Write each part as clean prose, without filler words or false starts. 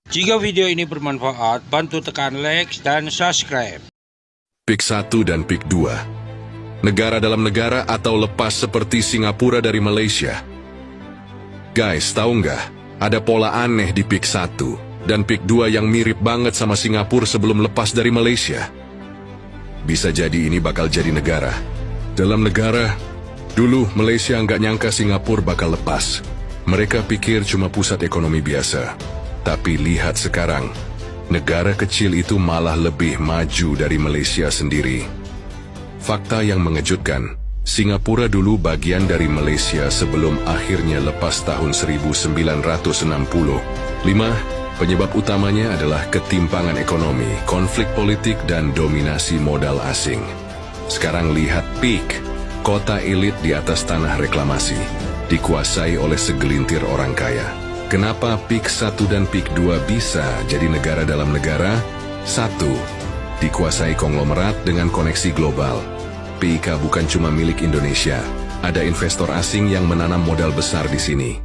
Jika video ini bermanfaat, bantu tekan like dan subscribe. PIK 1 dan PIK 2. Negara dalam negara atau lepas seperti Singapura dari Malaysia. Guys, tahu nggak? Ada pola aneh di PIK 1 dan PIK 2 yang mirip banget sama Singapura sebelum lepas dari Malaysia. Bisa jadi ini bakal jadi negara. Dalam negara, dulu Malaysia nggak nyangka Singapura bakal lepas. Mereka pikir cuma pusat ekonomi biasa. Tapi lihat sekarang, negara kecil itu malah lebih maju dari Malaysia sendiri. Fakta yang mengejutkan, Singapura dulu bagian dari Malaysia sebelum akhirnya lepas tahun 1960. 5. Penyebab utamanya adalah ketimpangan ekonomi, konflik politik, dan dominasi modal asing. Sekarang lihat PIK, kota elit di atas tanah reklamasi, dikuasai oleh segelintir orang kaya. Kenapa PIK 1 dan PIK 2 bisa jadi negara dalam negara? 1. Dikuasai konglomerat dengan koneksi global. PIK bukan cuma milik Indonesia, ada investor asing yang menanam modal besar di sini.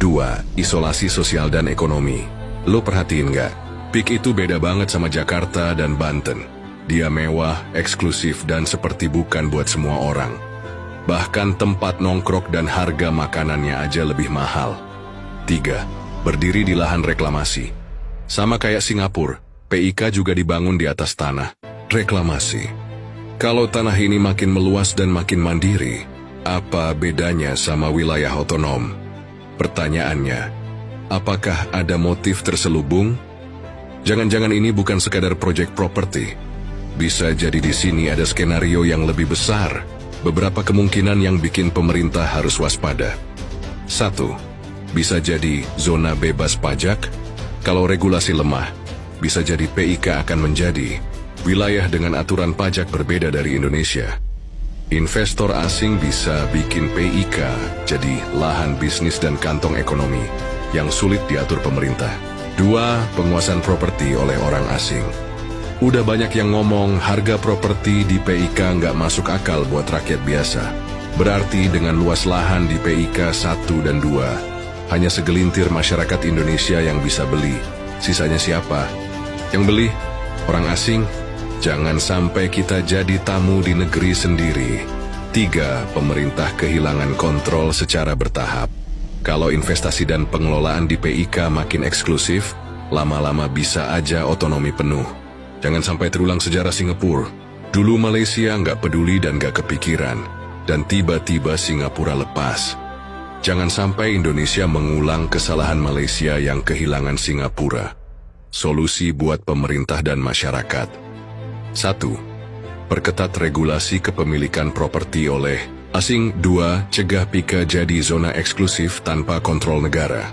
2. Isolasi sosial dan ekonomi. Lo perhatiin nggak? PIK itu beda banget sama Jakarta dan Banten. Dia mewah, eksklusif, dan seperti bukan buat semua orang. Bahkan tempat nongkrong dan harga makanannya aja lebih mahal. 3. Berdiri di lahan reklamasi. Sama kayak Singapura, PIK juga dibangun di atas tanah reklamasi. Kalau tanah ini makin meluas dan makin mandiri, apa bedanya sama wilayah otonom? Pertanyaannya, apakah ada motif terselubung? Jangan-jangan ini bukan sekadar proyek properti. Bisa jadi di sini ada skenario yang lebih besar. Beberapa kemungkinan yang bikin pemerintah harus waspada. 1. Bisa jadi zona bebas pajak. Kalau regulasi lemah, bisa jadi PIK akan menjadi wilayah dengan aturan pajak berbeda dari Indonesia. Investor asing bisa bikin PIK jadi lahan bisnis dan kantong ekonomi yang sulit diatur pemerintah. 2. Penguasaan properti oleh orang asing. Udah banyak yang ngomong harga properti di PIK nggak masuk akal buat rakyat biasa. Berarti dengan luas lahan di PIK 1 dan 2, hanya segelintir masyarakat Indonesia yang bisa beli. Sisanya siapa? Yang beli? Orang asing? Jangan sampai kita jadi tamu di negeri sendiri. 3. Pemerintah kehilangan kontrol secara bertahap. Kalau investasi dan pengelolaan di PIK makin eksklusif, lama-lama bisa aja otonomi penuh. Jangan sampai terulang sejarah Singapura. Dulu Malaysia nggak peduli dan nggak kepikiran, dan tiba-tiba Singapura lepas. Jangan sampai Indonesia mengulang kesalahan Malaysia yang kehilangan Singapura. Solusi buat pemerintah dan masyarakat. 1. Perketat regulasi kepemilikan properti oleh asing. 2. Cegah PIK jadi zona eksklusif tanpa kontrol negara.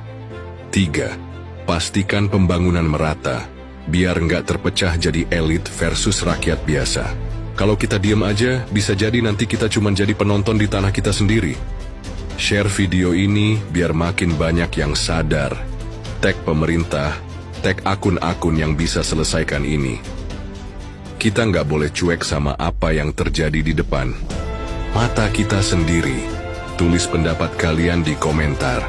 3. Pastikan pembangunan merata, biar nggak terpecah jadi elit versus rakyat biasa. Kalau kita diam aja, bisa jadi nanti kita cuma jadi penonton di tanah kita sendiri. Share video ini biar makin banyak yang sadar. Tag pemerintah, tag akun-akun yang bisa selesaikan ini. Kita nggak boleh cuek sama apa yang terjadi di depan mata kita sendiri. Tulis pendapat kalian di komentar.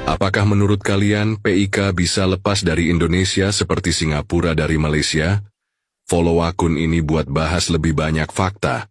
Apakah menurut kalian PIK bisa lepas dari Indonesia seperti Singapura dari Malaysia? Follow akun ini buat bahas lebih banyak fakta.